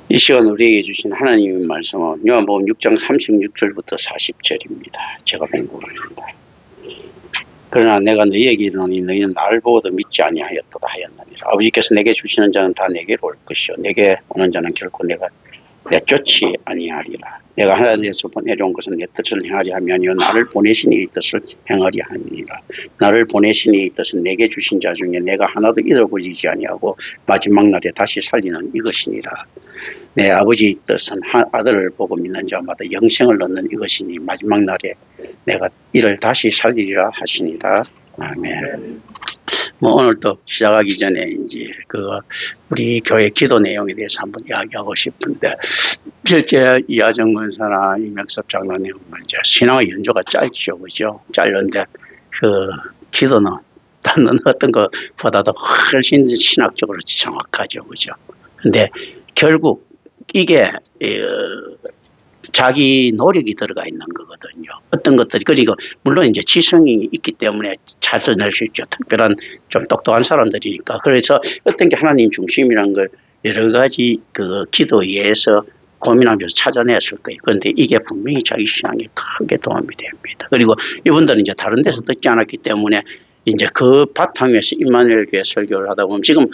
이 시간 우리에게 주신 하나님의 말씀은 요한복음 6장 36절부터 40절입니다. 제가 본 구절입니다. 그러나 내가 너희에게 이르노니 너희는 나를 보고도 믿지 아니하였도다 하였느니라. 아버지께서 내게 주시는 자는 다 내게로 올 것이요 내게 오는 자는 결코 내가 내쫓지 아니하리라. 내가 하나님께서 보내려온 것은 내 뜻을 행하리 하며 아니요 나를 보내신 이의 뜻을 행하리 함이니라. 나를 보내신 이의 뜻은 내게 주신 자 중에 내가 하나도 잃어버리지 아니하고 마지막 날에 다시 살리는 이것이니라. 내 아버지의 뜻은 아들을 보고 믿는 자마다 영생을 얻는 이것이니 마지막 날에 내가 이를 다시 살리리라 하시니라. 아멘. 오늘 또 시작하기 전에 이제 우리 교회 기도 내용에 대해서 한번 이야기하고 싶은데, 실제 이하정 권사나 이명섭 장로님은 이제 신앙의 연조가 짧죠, 그죠? 짧은데 기도는 다른 어떤 것보다도 훨씬 신학적으로 정확하죠, 그죠? 근데 결국 이게 자기 노력이 들어가 있는 거거든요. 어떤 것들이, 그리고 물론 이제 지성이 있기 때문에 잘 써낼 수 있죠. 특별한 좀 똑똑한 사람들이니까. 그래서 어떤 게 하나님 중심이란 걸 여러 가지 기도에서 고민하면서 찾아냈을 거예요. 그런데 이게 분명히 자기 신앙에 크게 도움이 됩니다. 그리고 이분들은 이제 다른 데서 듣지 않았기 때문에 이제 그 바탕에서 임마누엘 교회 설교를 하다 보면 지금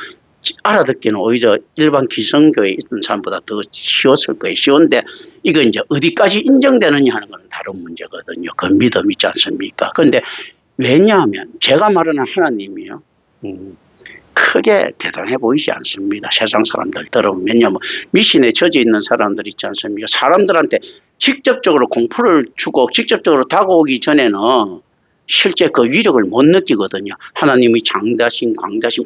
알아듣기는 오히려 일반 기성교회에 있던 사람보다 더 쉬웠을 거예요. 쉬운데 이거 이제 어디까지 인정되느냐 하는 건 다른 문제거든요. 그 믿음 있지 않습니까? 그런데 왜냐하면 제가 말하는 하나님이요, 크게 대단해 보이지 않습니다. 세상 사람들 들어보면. 왜냐하면 미신에 젖어 있는 사람들 있지 않습니까? 사람들한테 직접적으로 공포를 주고 직접적으로 다가오기 전에는 실제 그 위력을 못 느끼거든요. 하나님의 장대하신, 광대하신,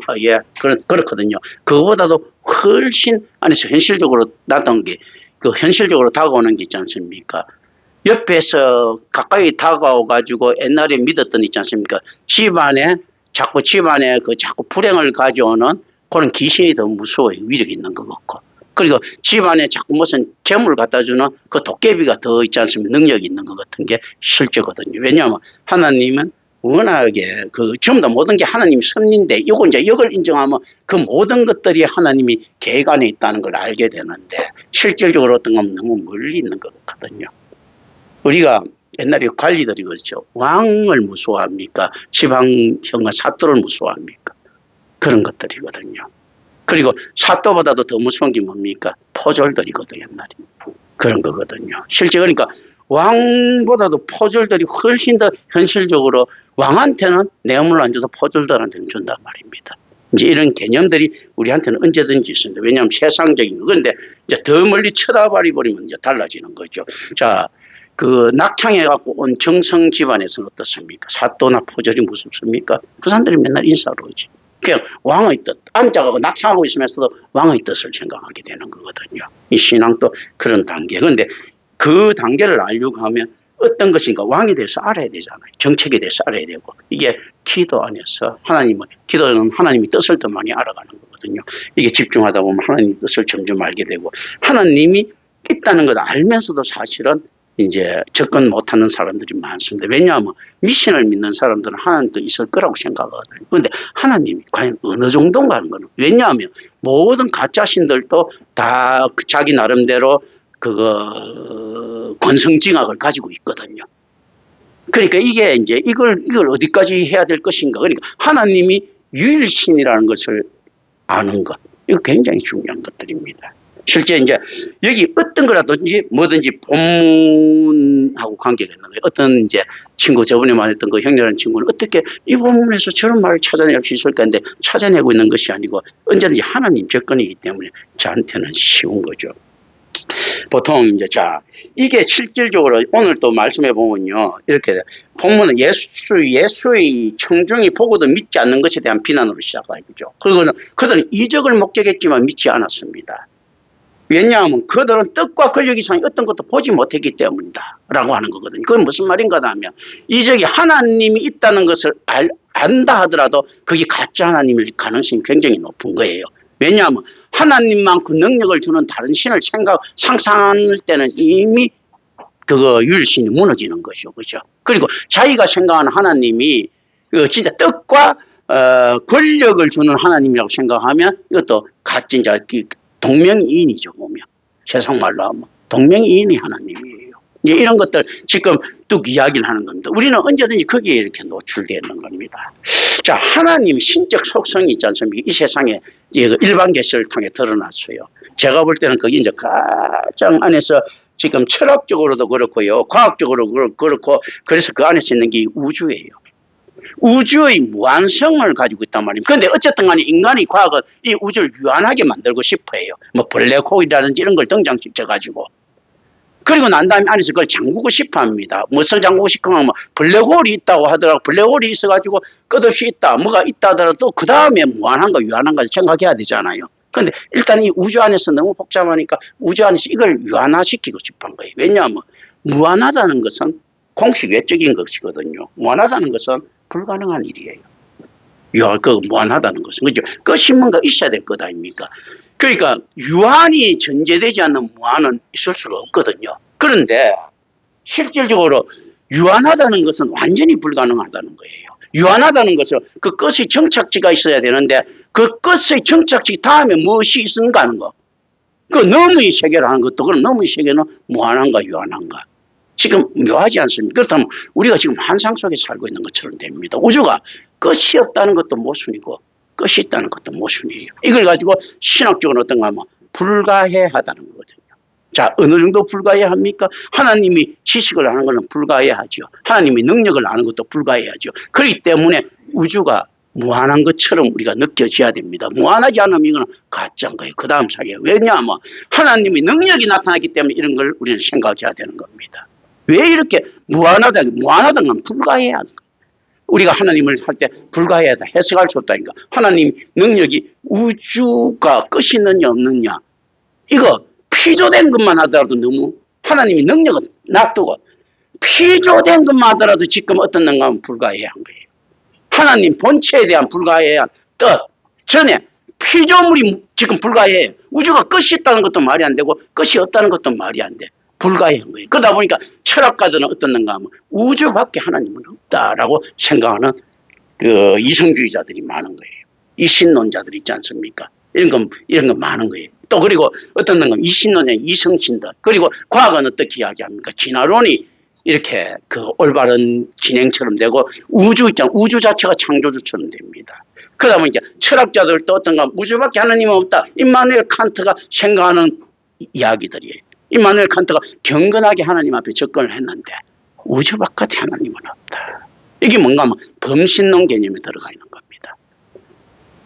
그렇거든요. 그거보다도 훨씬 안에서 현실적으로 나타난 게, 현실적으로 다가오는 게 있지 않습니까? 옆에서 가까이 다가와가지고 옛날에 믿었던 있지 않습니까? 집안에 자꾸 불행을 가져오는 그런 귀신이 더 무서워요. 위력이 있는 것 같고. 그리고 집안에 자꾸 무슨 재물을 갖다 주는 그 도깨비가 더 있지 않습니까? 능력이 있는 것 같은 게 실제거든요. 왜냐하면 하나님은 워낙에 전부 다 모든 게 하나님이 섭리인데, 이거 이제 이걸 인정하면 그 모든 것들이 하나님이 계획 안에 있다는 걸 알게 되는데, 실질적으로 어떤 건 너무 멀리 있는 것 같거든요. 우리가 옛날에 관리들이 그렇죠. 왕을 무서워합니까? 지방형과 사또를 무서워합니까? 그런 것들이거든요. 그리고 사또보다도 더 무서운 게 뭡니까? 포졸들이거든요, 옛날에. 그런 거거든요. 실제 그러니까 왕보다도 포졸들이 훨씬 더 현실적으로, 왕한테는 뇌물을 안 줘도 포졸들한테는 준단 말입니다. 이제 이런 개념들이 우리한테는 언제든지 있습니다. 왜냐하면 세상적인 거. 그런데 이제 더 멀리 쳐다버리면 이제 달라지는 거죠. 자, 낙향해갖고 온 정성 집안에서는 어떻습니까? 사또나 포졸이 무섭습니까? 그 사람들이 맨날 인사로 오지. 그냥 왕의 뜻, 앉아가고 낙향하고 있으면서도 왕의 뜻을 생각하게 되는 거거든요. 이 신앙도 그런 단계. 그런데 그 단계를 알려고 하면 어떤 것인가 왕에 대해서 알아야 되잖아요. 정책에 대해서 알아야 되고. 이게 기도 안에서 기도는 하나님의 뜻을 더 많이 알아가는 거거든요. 이게 집중하다 보면 하나님의 뜻을 점점 알게 되고, 하나님이 있다는 걸 알면서도 사실은 이제 접근 못하는 사람들이 많습니다. 왜냐하면 미신을 믿는 사람들은 하나님도 있을 거라고 생각하거든요. 그런데 하나님이 과연 어느 정도인가 하는 거는, 왜냐하면 모든 가짜신들도 다 자기 나름대로 권성징악을 가지고 있거든요. 그러니까 이게 이제 이걸 어디까지 해야 될 것인가. 그러니까 하나님이 유일신이라는 것을 아는 것, 이거 굉장히 중요한 것들입니다. 실제 이제 여기 어떤 거라든지 뭐든지 본문하고 관계가 있는 거예요. 어떤 이제 친구, 저번에 말했던 그 형제라는 친구는 어떻게 이 본문에서 저런 말을 찾아낼 수 있을까 했는데 찾아내고 있는 것이 아니고 언제든지 하나님 접근이기 때문에 저한테는 쉬운 거죠. 보통 이제 이게 실질적으로 오늘 또 말씀해 보면요, 이렇게 본문은 예수의 청중이 보고도 믿지 않는 것에 대한 비난으로 시작하죠. 그리고 그들은 이적을 목격했지만 믿지 않았습니다. 왜냐하면 그들은 뜻과 권력 이상의 어떤 것도 보지 못했기 때문이다 라고 하는 거거든요. 그건 무슨 말인가 하면, 이적이 하나님이 있다는 것을 안다 하더라도 그게 가짜 하나님일 가능성이 굉장히 높은 거예요. 왜냐하면 하나님만 그 능력을 주는 다른 신을 상상할 때는 이미 유일신이 무너지는 것이죠. 그죠? 그리고 자기가 생각하는 하나님이 진짜 뜻과 권력을 주는 하나님이라고 생각하면 이것도 가짜 동명이인이죠, 보면. 세상 말로 하면 동명이인이 하나님이에요. 이제 이런 것들 지금 뚝 이야기를 하는 겁니다. 우리는 언제든지 거기에 이렇게 노출되어 있는 겁니다. 자, 하나님 신적 속성이 있지 않습니까? 이 세상에 일반 계시를 통해 드러났어요. 제가 볼 때는 그게 이제 가장 안에서 지금 철학적으로도 그렇고요, 과학적으로 그렇고, 그래서 그 안에서 있는 게 우주예요. 우주의 무한성을 가지고 있단 말입니다. 그런데 어쨌든 간에 인간이 과학은 이 우주를 유한하게 만들고 싶어 해요. 뭐 블랙홀이라든지 이런 걸 등장시켜가지고. 그리고 난 다음에 안에서 그걸 잠그고 싶어 합니다. 무엇을 잠그고 싶어 하면 블랙홀이 있다고 하더라도 블랙홀이 있어가지고 끝없이 있다. 뭐가 있다 하더라도 그 다음에 무한한 거, 유한한 거 생각해야 되잖아요. 그런데 일단 이 우주 안에서 너무 복잡하니까 우주 안에서 이걸 유한화시키고 싶어 한 거예요. 왜냐하면 무한하다는 것은 공식 외적인 것이거든요. 무한하다는 것은 불가능한 일이에요. 그 무한하다는 것은. 그죠? 끝이 뭔가 있어야 될 것 아닙니까? 그러니까 유한이 전제되지 않는 무한은 있을 수가 없거든요. 그런데 실질적으로 유한하다는 것은 완전히 불가능하다는 거예요. 유한하다는 것은 그 끝의 정착지가 있어야 되는데 그 끝의 정착지 다음에 무엇이 있는가 하는 거. 그 너무의 세계를 하는 것도 그럼 너무의 세계는 무한한가 유한한가. 지금 묘하지 않습니까? 그렇다면 우리가 지금 환상 속에 살고 있는 것처럼 됩니다. 우주가 끝이 없다는 것도 모순이고 끝이 있다는 것도 모순이에요. 이걸 가지고 신학적으로 어떤가 하면 불가해하다는 거거든요. 자, 어느 정도 불가해합니까? 하나님이 지식을 아는 것은 불가해하죠. 하나님이 능력을 아는 것도 불가해하죠. 그렇기 때문에 우주가 무한한 것처럼 우리가 느껴져야 됩니다. 무한하지 않으면 이거는 가짜인 거예요. 그 다음 사계예요. 왜냐하면 하나님의 능력이 나타났기 때문에 이런 걸 우리는 생각해야 되는 겁니다. 왜 이렇게 무한하다는 건 불가해야 하는 거예요. 우리가 하나님을 할 때 불가해하다 해석할 수 없다니까. 하나님 능력이 우주가 끝이 있느냐 없느냐 이거 피조된 것만 하더라도 너무 하나님이 능력은 놔두고 피조된 것만 하더라도 지금 어떤 건가 하면 불가해야 한 거예요. 하나님 본체에 대한 불가해야 뜻 전에 피조물이 지금 불가해요. 우주가 끝이 있다는 것도 말이 안 되고 끝이 없다는 것도 말이 안 돼. 불가해한 거예요. 그러다 보니까 철학가들은 어떻는가 하면 우주밖에 하나님은 없다라고 생각하는 그 이성주의자들이 많은 거예요. 이신론자들 있지 않습니까? 이런 건 많은 거예요. 또 그리고 어떻는가 하면 이신론자 이성신들 그리고 과학은 어떻게 이야기합니까? 진화론이 이렇게 그 올바른 진행처럼 되고 우주 자체가 창조주처럼 됩니다. 그러다 보니까 철학자들도 어떤가 우주밖에 하나님은 없다. 임마누엘 칸트가 생각하는 이야기들이에요. 임마누엘 칸트가 경건하게 하나님 앞에 접근을 했는데 우주 바깥에 하나님은 없다. 이게 뭔가 하면 범신론 개념에 들어가 있는 겁니다.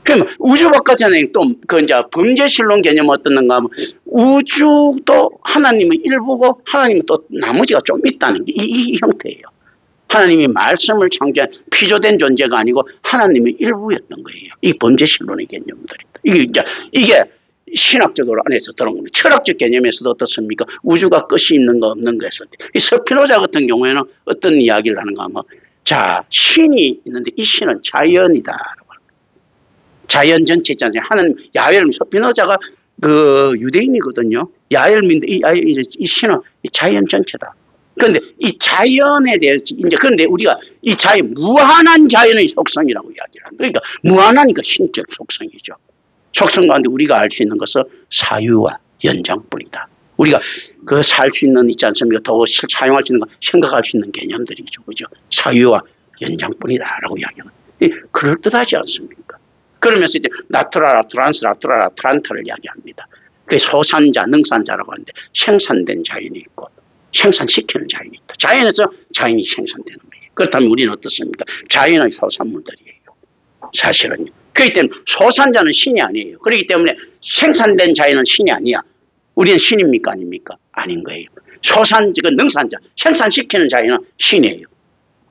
그러면 우주 바깥에 하나님 또 그 이제 범죄신론 개념은 어떻는가 하면 우주도 하나님의 일부고 하나님은 또 나머지가 좀 있다는 게 이 형태예요. 하나님이 말씀을 창조한 피조된 존재가 아니고 하나님의 일부였던 거예요. 이 범죄신론의 개념들이다. 이게 신학적으로 안에서 들어온 겁니다. 철학적 개념에서도 어떻습니까? 우주가 끝이 있는 거 없는 거 했을 때. 이 스피노자 같은 경우에는 어떤 이야기를 하는가 하면 자, 신이 있는데 이 신은 자연이다. 자연 전체 있잖아요. 하나님, 야훼를 스피노자가 그 유대인이거든요. 야훼를 이 신은 자연 전체다. 그런데 이 자연에 대해서 이제 그런데 우리가 이 자연 무한한 자연의 속성이라고 이야기를 합니다. 그러니까 무한하니까 신적 속성이죠. 속성 가운데 우리가 알 수 있는 것은 사유와 연장뿐이다. 우리가 그 살 수 있는 있지 않습니까? 더 사용할 수 있는 거 생각할 수 있는 개념들이죠. 그죠? 사유와 연장뿐이다라고 이야기합니다. 그럴듯하지 않습니까? 그러면서 이제 나트라라, 트란스라트라라, 트란타를 이야기합니다. 그 소산자, 능산자라고 하는데 생산된 자연이 있고 생산시키는 자연이 있다. 자연에서 자연이 생산되는 거예요. 그렇다면 우리는 어떻습니까? 자연의 소산물들이에요. 사실은요. 그렇기 때문에 소산자는 신이 아니에요. 그렇기 때문에 생산된 자연은 신이 아니야. 우리는 신입니까? 아닙니까? 아닌 거예요. 소산자가 능산자, 생산시키는 자연은 신이에요.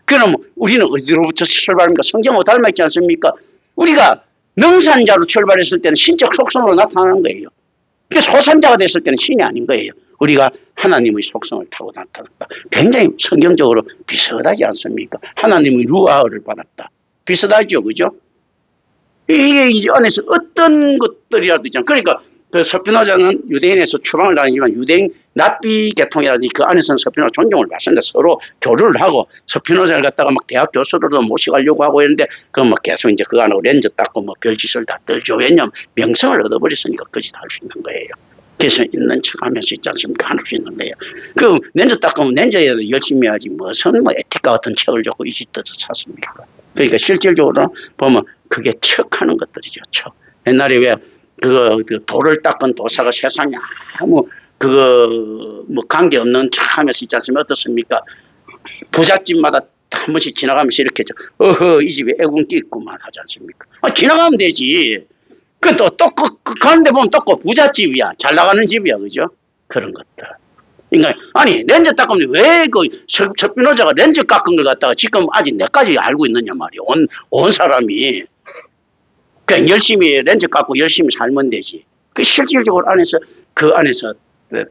그럼 우리는 어디로부터 출발합니까? 성경하고 닮아있지 않습니까? 우리가 능산자로 출발했을 때는 신적 속성으로 나타나는 거예요. 소산자가 됐을 때는 신이 아닌 거예요. 우리가 하나님의 속성을 타고 나타났다. 굉장히 성경적으로 비슷하지 않습니까? 하나님의 루아를 받았다. 비슷하죠, 그죠? 이게 이제 안에서 어떤 것들이라도 있잖아요. 그러니까 그 스피노자는 유대인에서 추방을 당하지만 유대인 납비 계통이라든지 그 안에서는 스피노자 존중을 받습니다. 서로 교류를 하고 스피노자를 갖다가 막 대학 교수들도 모셔가려고 하고 했는데 그 막 계속 이제 그 안에 렌즈 닦고 뭐 별짓을 다 떨죠. 왜냐하면 명성을 얻어버렸으니까 그짓 할 수 있는 거예요. 그래서 있는 척하면서 있지 않습니까? 할 수 있는 거예요. 그 렌즈 닦으면 렌즈에도 열심히 하지 무슨 뭐 에티카 같은 책을 적고 이 짓들을 찾습니까? 그러니까 실질적으로 보면 그게 척하는 것들이죠. 척. 옛날에 왜 그 돌을 닦은 도사가 세상에 아무 뭐 관계 없는 척하면서 있지 않습니까? 어떻습니까? 부잣집마다 한 번씩 지나가면서 이렇게 어허 이 집에 애군기 있구만 하지 않습니까? 지나가면 되지. 가는데 보면 또 부잣집이야. 잘 나가는 집이야. 그죠? 그런 것들. 그러니까, 아니, 렌즈 닦으면 왜 석빈호자가 렌즈 깎은 걸 갖다가 지금 아직 내까지 알고 있느냐 말이야. 온 사람이. 그냥 열심히 렌즈 깎고 열심히 살면 되지. 그 실질적으로 그 안에서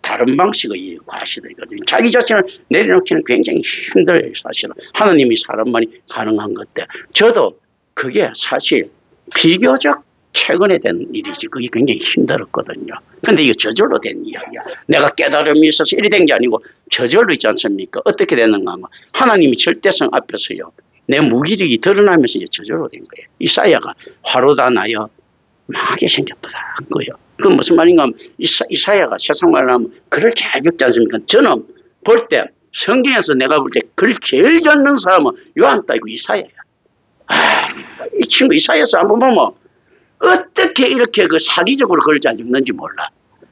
다른 방식의 과시들이거든요. 자기 자신을 내려놓기는 굉장히 힘들어요, 사실은. 하나님이 사람만이 가능한 것들. 저도 그게 사실 비교적 최근에 된 일이지. 그게 굉장히 힘들었거든요. 근데 이거 저절로 된 이야기야. 내가 깨달음이 있어서 이리 된 게 아니고 저절로 있지 않습니까? 어떻게 되는가 하면 하나님이 절대성 앞에서요. 내 무기력이 드러나면서 이제 저절로 된 거예요. 이사야가 화로 다 나여 망하게 생겼다 한 거예요. 그 무슨 말인가 하면 이사야가 세상 말로 하면 글을 잘 읽지 않습니까? 저는 볼 때 성경에서 내가 볼 때 글 제일 잘 읽는 사람은 요한따이고 이사야야. 이 친구 이사야에서 한번 보면 어떻게 이렇게 그 사기적으로 글을 잘 읽는지 몰라.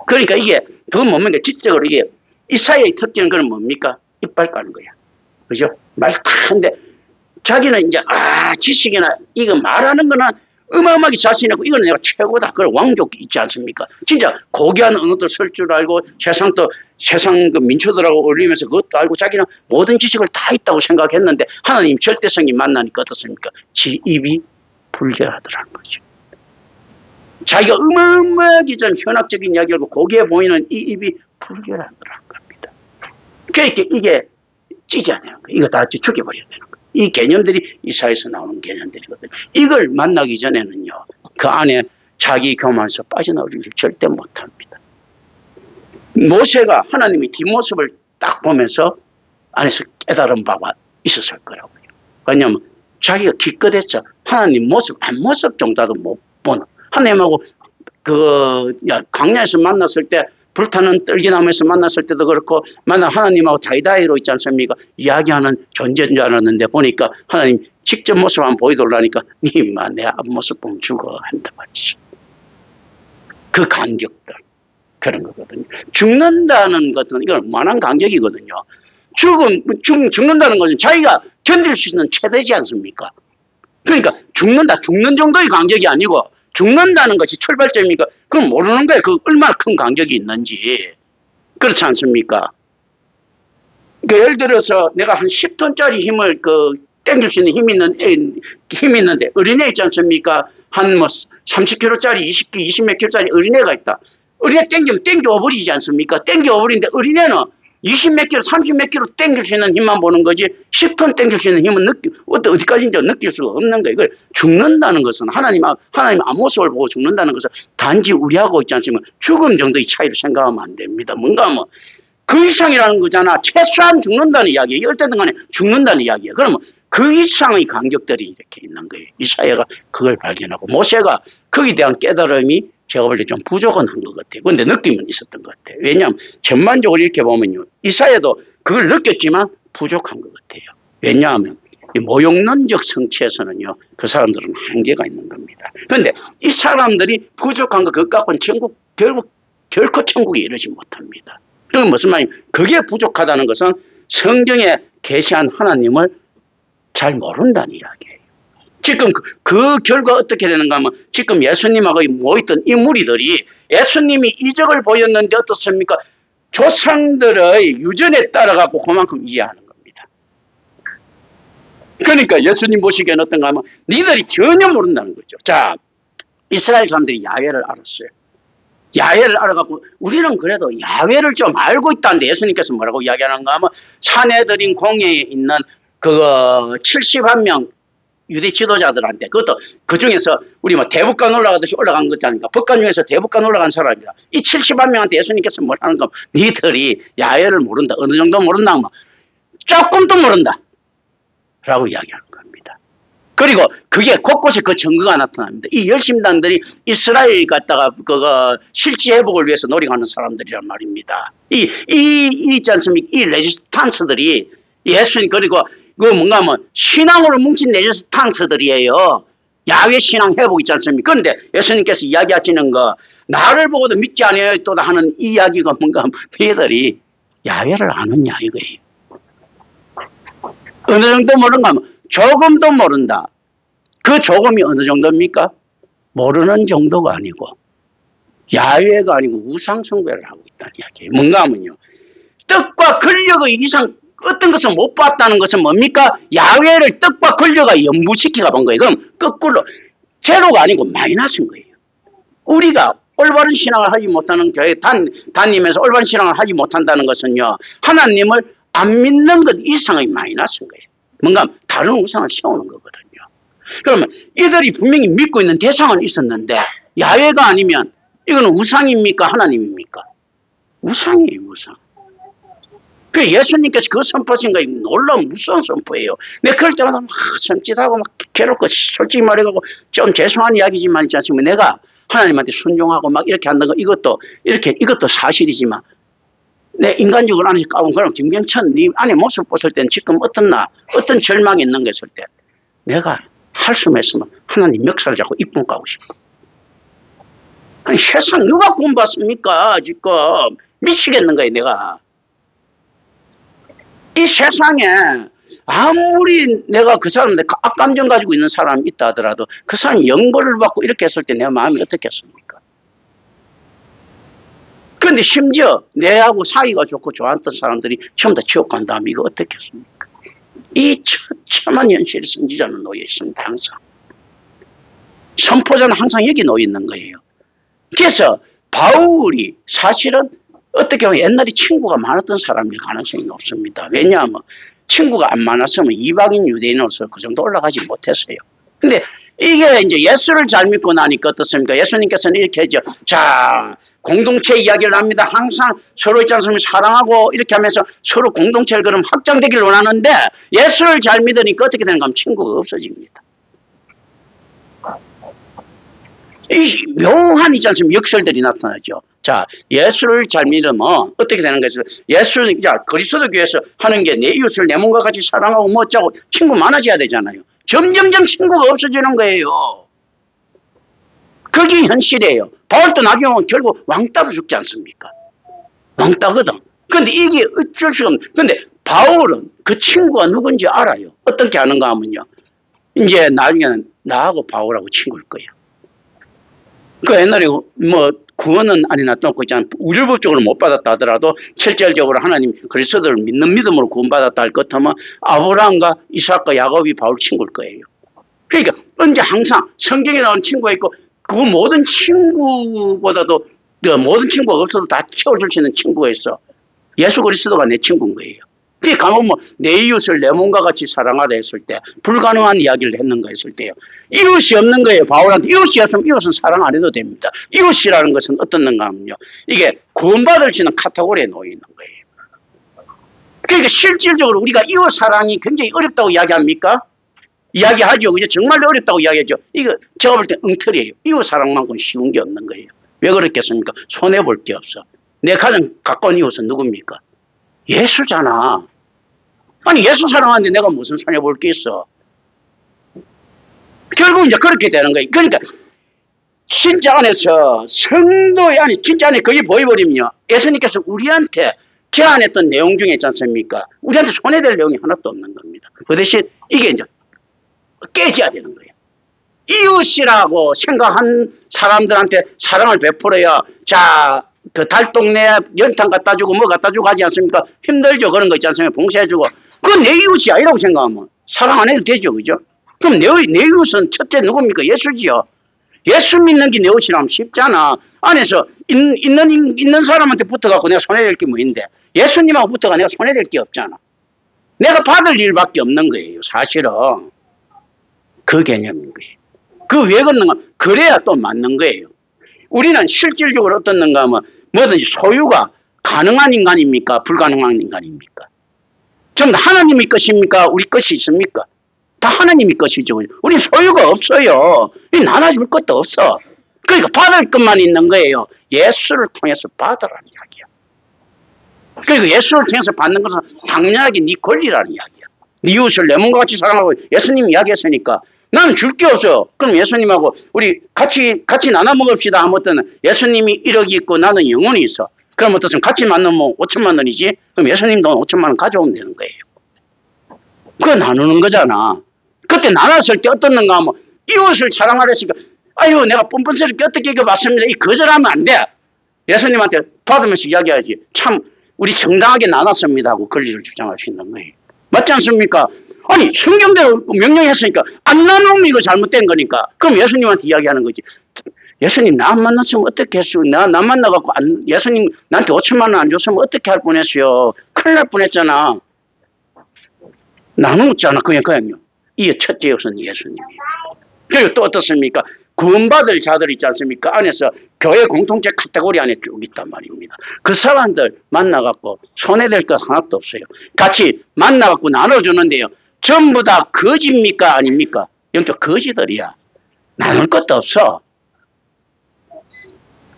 그러니까 이게 그건 뭡니까?実적으로 이게 이사야의 특징은 그건 뭡니까? 이빨 까는 거야. 그죠? 말 다 하는데 자기는 이제 지식이나 이거 말하는 거는 어마어마하게 자신 있고 이거는 내가 최고다. 그런 왕족 있지 않습니까? 진짜 고귀한 언어도 쓸 줄 알고 세상 그 민초들하고 어울리면서 그것도 알고 자기는 모든 지식을 다 있다고 생각했는데 하나님 절대성이 만나니까 어떻습니까? 지 입이 불결하더라는 거죠. 자기가 어마어마하게 전 현학적인 이야기하고 고귀해 보이는 이 입이 불결하더라는 겁니다. 그러니까 이게 찢어야 되는 거예요. 이거 다 죽여버려야 되는 거예요. 이 개념들이 이사야에서 나오는 개념들이거든요. 이걸 만나기 전에는요. 그 안에 자기 교만에서 빠져나오기를 절대 못합니다. 모세가 하나님의 뒷모습을 딱 보면서 안에서 깨달은 바가 있었을 거라고요. 왜냐하면 자기가 기껏했죠. 하나님 모습, 앞모습 정도도 못 보는. 하나님하고 광야에서 만났을 때 불타는 떨기나무에서 만났을 때도 그렇고 하나님하고 다이다이로 있지 않습니까? 이야기하는 존재인 줄 알았는데 보니까 하나님 직접 모습 한번 보이더라니까 니마 내 앞모습 보면 죽어 한다 말이죠. 그 간격들 그런 거거든요. 죽는다는 것은 이건 만한 간격이거든요. 죽는다는 것은 자기가 견딜 수 있는 최대지 않습니까? 그러니까 죽는 정도의 간격이 아니고 죽는다는 것이 출발점이니까 그럼 모르는 거예요. 그 얼마나 큰 간격이 있는지. 그렇지 않습니까? 그러니까 예를 들어서 내가 한 10톤짜리 힘을 땡길 수 있는 힘이 있는데 어린애 있지 않습니까? 한 30kg짜리 20몇 킬로짜리 어린애가 있다. 어린애 땡기면 땡겨버리지 않습니까? 땡겨버리는데 어린애는 20몇 킬로, 30몇 킬로 땡길 수 있는 힘만 보는 거지 10톤 땡길 수 있는 힘은 어디까지인지 느낄 수가 없는 거예요. 이걸 죽는다는 것은 하나님 앞모습을 보고 죽는다는 것은 단지 우리하고 있지 않지만 죽음 정도의 차이를 생각하면 안 됩니다. 뭔가 그 이상이라는 거잖아. 최소한 죽는다는 이야기예요. 이럴 때든 간에 죽는다는 이야기예요. 그러면 그 이상의 간격들이 이렇게 있는 거예요. 이사야가 그걸 발견하고 모세가 거기에 대한 깨달음이 제가 볼 때 좀 부족은 한 것 같아요. 그런데 느낌은 있었던 것 같아요. 왜냐하면 전반적으로 이렇게 보면요. 이사야도 그걸 느꼈지만 부족한 것 같아요. 왜냐하면 이 모욕론적 성취에서는요. 그 사람들은 한계가 있는 겁니다. 그런데 이 사람들이 부족한 것 그것 갖고는 결코 천국에 이르지 못합니다. 그건 무슨 말이냐. 그게 부족하다는 것은 성경에 계시한 하나님을 잘 모른다는 이야기예요. 지금 그 결과 어떻게 되는가 하면 지금 예수님하고 모였던 이 무리들이 예수님이 이적을 보였는데 어떻습니까? 조상들의 유전에 따라가고 그만큼 이해하는 겁니다. 그러니까 예수님 보시기에는 어떤가 하면 니들이 전혀 모른다는 거죠. 자, 이스라엘 사람들이 야훼를 알았어요. 야훼를 알아갖고 우리는 그래도 야훼를 좀 알고 있다는데 예수님께서 뭐라고 이야기하는가 하면 산에 들인 공예에 있는 71명 유대 지도자들한테 그것도 그 중에서 우리 대북간 올라가듯이 올라간 거잖아요. 북간 중에서 대북간 올라간 사람이라 이 70만 명한테 예수님께서 뭘 하는 거 니들이 야훼를 모른다. 어느 정도 모른다 하면 조금도 모른다. 라고 이야기하는 겁니다. 그리고 그게 곳곳에 그 증거가 나타납니다. 이 열심당들이 이스라엘 갖다가 그거 실지 회복을 위해서 노력하는 사람들이란 말입니다. 있지 않습니까? 이 레지스탄스들이 예수님, 그리고 그 뭔가 뭐 신앙으로 뭉친 레지스탄스들이에요. 야훼 신앙 회복 있지 않습니까? 그런데 예수님께서 이야기하시는 거, 나를 보고도 믿지 아니하였도다 하는 이 이야기가 뭔가 너희들이 야훼를 아느냐 이거예요. 어느 정도 모르는가 하면 조금도 모른다. 그 조금이 어느 정도입니까? 모르는 정도가 아니고 야훼가 아니고 우상숭배를 하고 있다는 이야기예요. 뭔가 하면요, 떡과 권력의 이상 어떤 것을 못 봤다는 것은 뭡니까? 야훼를 떡과 권력과 연부시키가 본 거예요. 그럼 거꾸로 제로가 아니고 마이너스인 거예요. 우리가 올바른 신앙을 하지 못하는 교회 다니면서 올바른 신앙을 하지 못한다는 것은요, 하나님을 안 믿는 것 이상의 마이너스인 거예요. 뭔가 다른 우상을 세우는 거거든요. 그러면 이들이 분명히 믿고 있는 대상은 있었는데 야훼가 아니면 이거는 우상입니까? 하나님입니까? 우상이에요, 우상. 그 예수님께서 그 선포하신 거 놀라운 무서운 선포예요. 내가 그럴 때마다 막 섬찟하고 막 괴롭고 솔직히 말해가고 좀 죄송한 이야기지만 있지 않습니까? 내가 하나님한테 순종하고 막 이렇게 한다는 거 이것도 사실이지만 내 인간적으로 안에서 까본 그럼 김경천 네 안에 모습 보실 때는 지금 어떤 절망이 있는 거 있을 때 내가 할 수만 있으면 하나님 멱살 잡고 입문 가고 싶어. 아니 세상 누가 구원받습니까? 지금 미치겠는 거예요 내가. 이 세상에 아무리 내가 그 사람한테 악감정 가지고 있는 사람이 있다 하더라도 그 사람이 영벌을 받고 이렇게 했을 때 내 마음이 어떻겠습니까? 그런데 심지어 내하고 사이가 좋고 좋았던 사람들이 전부 다 지옥 간다면 이거 어떻겠습니까? 이 처참한 현실에 선지자는 놓여 있습니다. 항상. 선포자는 항상 여기 놓여 있는 거예요. 그래서 바울이 사실은 어떻게 보면 옛날에 친구가 많았던 사람일 가능성이 높습니다. 왜냐하면 친구가 안 많았으면 이방인 유대인으로서 그 정도 올라가지 못했어요. 근데 이게 이제 예수를 잘 믿고 나니까 어떻습니까? 예수님께서는 이렇게 하죠. 자, 공동체 이야기를 합니다. 항상 서로 있지 않습니까? 사랑하고 이렇게 하면서 서로 공동체를 그럼 확장되기를 원하는데 예수를 잘 믿으니까 어떻게 되는가 하면 친구가 없어집니다. 이 묘한 있지 않습니까? 역설들이 나타나죠. 자, 예수를 잘 믿으면 어떻게 되는 것을 예수는 자 그리스도 교회에서 하는 게 내 이웃을 내 몸과 같이 사랑하고 뭐 어쩌고 친구 많아져야 되잖아요. 점점점 친구가 없어지는 거예요. 그게 현실이에요. 바울도 나중에 결국 왕따로 죽지 않습니까? 왕따거든. 근데 이게 어쩔 수가 없는. 근데 바울은 그 친구가 누군지 알아요. 어떻게 아는가 하면요. 이제 나중에는 나하고 바울하고 친구일 거예요. 그 옛날에 뭐 구원은 아니나 또 있잖아. 우율법적으로 못 받았다 하더라도 실질적으로 하나님 그리스도를 믿는 믿음으로 구원받았다 할 것 같으면 아브라함과 이삭과 야곱이 바울 친구일 거예요. 그러니까 언제 항상 성경에 나온 친구가 있고 그 모든 친구보다도 그 모든 친구가 없어도 다 채워줄 수 있는 친구가 있어. 예수 그리스도가 내 친구인 거예요. 그게 가면 뭐 내 이웃을 내 몸과 같이 사랑하라 했을 때 불가능한 이야기를 했는가 했을 때요. 이웃이 없는 거예요. 바울한테 이웃이 없으면 이웃은 사랑 안 해도 됩니다. 이웃이라는 것은 어떻는가 하면요. 이게 구원받을 수 있는 카테고리에 놓여 있는 거예요. 그러니까 실질적으로 우리가 이웃 사랑이 굉장히 어렵다고 이야기합니까? 이야기하죠. 그죠? 정말 어렵다고 이야기하죠. 이거 제가 볼 때 엉터리예요. 이웃 사랑만큼 쉬운 게 없는 거예요. 왜 그렇겠습니까? 손해볼 게 없어. 내 가장 가까운 이웃은 누굽니까? 예수잖아. 아니 예수 사랑하는데 내가 무슨 손해볼 게 있어. 결국 이제 그렇게 되는 거예요. 그러니까 진짜 안에서 성도의 안에 진짜 안에 거기 보여버리면요. 예수님께서 우리한테 제안했던 내용 중에 있지 않습니까? 우리한테 손해될 내용이 하나도 없는 겁니다. 그 대신 이게 이제 깨져야 되는 거예요. 이웃이라고 생각한 사람들한테 사랑을 베풀어야 자, 그 달동네 연탄 갖다 주고 뭐 갖다 주고 하지 않습니까? 힘들죠. 그런 거 있지 않습니까? 봉사해주고. 그건 내 이웃이 아니라고 생각하면 사랑 안 해도 되죠. 그죠? 그럼 내 이웃은 첫째 누굽니까? 예수지요. 예수 믿는 게 내 이웃이라면 쉽잖아. 안에서 있는 사람한테 붙어갖고 내가 손해될 게 뭐인데 예수님하고 붙어가 내가 손해될 게 없잖아. 내가 받을 일밖에 없는 거예요. 사실은. 그 개념인 거예요. 그 왜 그러는가? 그래야 또 맞는 거예요. 우리는 실질적으로 어떻는가 하면 뭐든지 소유가 가능한 인간입니까? 불가능한 인간입니까? 좀 하나님의 것입니까? 우리 것이 있습니까? 다 하나님이 것이죠. 우리 소유가 없어요. 이 나눠줄 것도 없어. 그러니까 받을 것만 있는 거예요. 예수를 통해서 받으라는 이야기야. 그러니까 예수를 통해서 받는 것은 당연하게 네 권리라는 이야기야. 네 이웃을 내 몸과 같이 사랑하고 예수님 이야기했으니까 나는 줄 게 없어. 그럼 예수님하고 우리 같이 나눠 먹읍시다 하면 어떤 예수님이 1억이 있고 나는 영혼이 있어. 그럼 어떻습니까? 같이 만나면 5천만 원이지. 그럼 예수님 돈 5천만 원 가져오면 되는 거예요. 그거 나누는 거잖아. 그때 나눴을 때 어떻는가 하면 이웃을 사랑하랬으니까 아유 내가 뻔뻔스럽게 어떻게 이거 맞습니다. 이 거절하면 안 돼. 예수님한테 받으면서 이야기하지. 참 우리 정당하게 나눴습니다 하고 권리를 주장할 수 있는 거예요. 맞지 않습니까? 아니 성경대로 명령했으니까 안 나누면 이거 잘못된 거니까. 그럼 예수님한테 이야기하는 거지. 예수님 나 안 만났으면 어떻게 했어요? 나 만나갖고 예수님 나한테 5천만 원 안 줬으면 어떻게 할 뻔했어요? 큰일 날 뻔했잖아. 나누었잖아. 그냥요. 이게 첫째 역사는 예수님이. 그리고 또 어떻습니까? 구원받을 자들 있지 않습니까? 안에서 교회 공동체 카테고리 안에 쭉 있단 말입니다. 그 사람들 만나갖고 손해될 것 하나도 없어요. 같이 만나갖고 나눠주는데요. 전부 다 거짓입니까? 아닙니까? 영적 거지들이야. 나눌 것도 없어.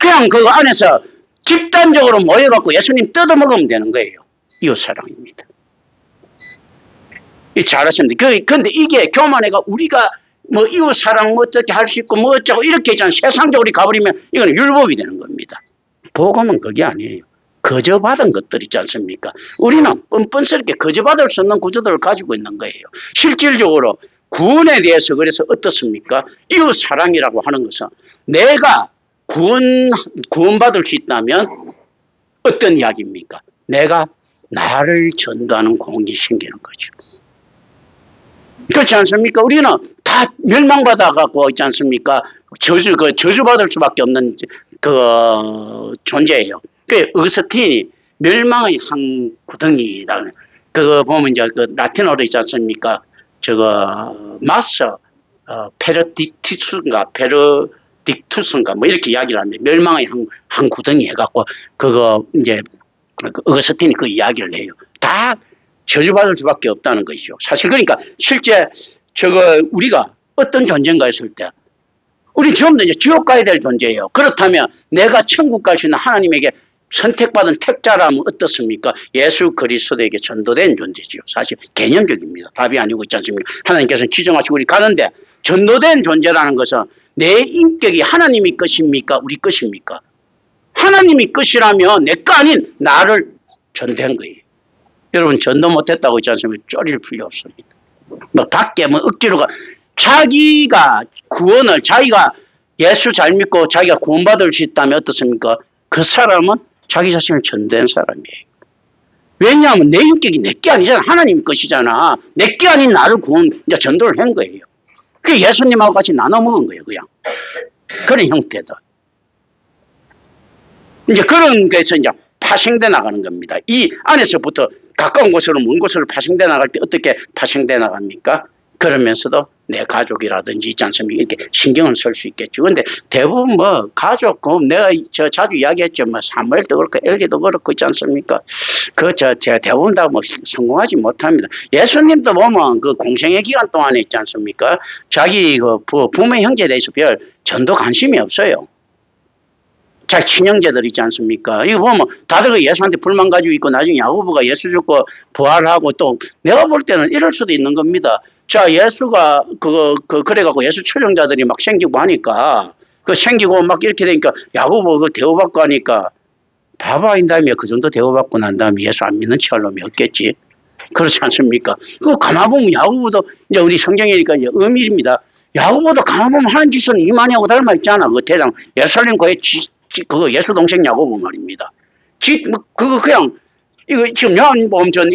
그냥 그 안에서 집단적으로 모여갖고 예수님 뜯어먹으면 되는 거예요. 이웃사랑입니다. 잘하셨는데. 근데 이게 교만해가 우리가 뭐 이웃사랑 뭐 어떻게 할 수 있고 뭐 어쩌고 이렇게 있잖아요. 세상적으로 가버리면 이건 율법이 되는 겁니다. 복음은 그게 아니에요. 거저받은 것들 있지 않습니까? 우리는 뻔뻔스럽게 거저받을 수 없는 구조들을 가지고 있는 거예요. 실질적으로 구원에 대해서 그래서 어떻습니까? 이웃사랑이라고 하는 것은 내가 구원받을 수 있다면 어떤 이야기입니까? 내가 나를 전도하는 공이 생기는 거죠. 그렇지 않습니까? 우리는 다 멸망받아갖고 있지 않습니까? 저주받을 수밖에 없는 존재예요. 그 어거스틴이 멸망의 한 구덩이다. 그거 보면 이제 그 라틴어로 있지 않습니까? 마서 페르딕투스인가 뭐 이렇게 이야기를 하는데 멸망의 한 구덩이 해갖고 그거 이제 어거스틴이 그 이야기를 해요. 다 저주받을 수밖에 없다는 것이죠. 사실 그러니까 실제 우리가 어떤 존재인가 했을 때 우리 전부 다 이제 지옥 가야 될 존재예요. 그렇다면 내가 천국 갈 수 있는 하나님에게 선택받은 택자라면 어떻습니까? 예수 그리스도에게 전도된 존재지요. 사실 개념적입니다. 답이 아니고 있지 않습니까? 하나님께서는 지정하시고 우리 가는데 전도된 존재라는 것은 내 인격이 하나님이 것입니까? 우리 것입니까? 하나님이 것이라면 내 거 아닌 나를 전도한 거예요. 여러분 전도 못했다고 있지 않습니까? 쪼릴 필요 없습니다. 뭐 밖에 뭐 억지로가 자기가 자기가 예수 잘 믿고 자기가 구원받을 수 있다면 어떻습니까? 그 사람은 자기 자신을 전도한 사람이에요. 왜냐하면 내 인격이 내 게 아니잖아. 하나님 것이잖아. 내 게 아닌 나를 이제 전도를 한 거예요. 그게 예수님하고 같이 나눠 먹은 거예요. 그냥. 그런 형태다. 이제 그런 것에서 이제 파생돼 나가는 겁니다. 이 안에서부터 가까운 곳으로 먼 곳으로 파생돼 나갈 때 어떻게 파생돼 나갑니까? 그러면서도 내 가족이라든지 있지 않습니까? 이렇게 신경을 쓸 수 있겠죠. 근데 대부분 뭐 가족, 내가 자주 이야기했죠. 뭐 사무엘도 그렇고 엘리도 그렇고 있지 않습니까? 제가 대부분 다 뭐 성공하지 못합니다. 예수님도 보면 그 공생의 기간 동안에 있지 않습니까? 자기 부모 형제에 대해서 별 전도 관심이 없어요. 자기 친형제들 있지 않습니까? 이거 보면 다들 그 예수한테 불만 가지고 있고 나중에 야고보가 예수 죽고 부활하고 또 내가 볼 때는 이럴 수도 있는 겁니다. 자, 예수가 그래갖고 예수 초령자들이 막 생기고 하니까 생기고 막 이렇게 되니까 야고보 대우받고 하니까 바바인 다음에 그 정도 대우받고 난 다음에 예수 안 믿는 척할 놈이 없겠지. 그렇지 않습니까? 가만 보면 야고보도 이제 우리 성경이니까 이제 엄밀입니다. 야고보도 가만 보면 하는 짓은 이만희하고 닮아 있잖아. 그 대장 예루살렘 거에 그거 예수 동생 야고보 말입니다. 그냥 이거 지금 요한복음 전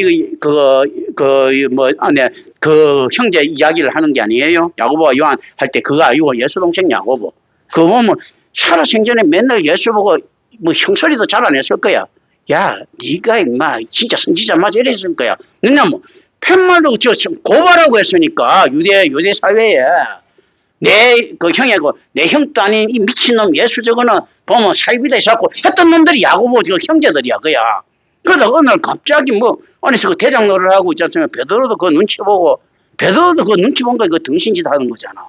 형제 이야기를 하는 게 아니에요. 야고보와 요한 할 때 그거 아니고 예수 동생 야고보. 그거 보면 살아생전에 맨날 예수 보고 뭐 형소리도 잘 안 했을 거야. 야, 네가 임마 진짜 선지자 맞아 이랬을 거야. 왜냐면 팻말로 고발하고 했으니까 유대 사회에 내 형도 아닌 이 미친놈 예수 저거는 보면 사이비다 해갖고 했던 놈들이 야고보 형제들이야, 그야. 그러다 어느 날 갑자기 안에서 그 대장 노릇을 하고 있지 않습니까? 베드로도 그 눈치 보고 베드로도 그 눈치 본 거 그 등신짓 하는 거잖아.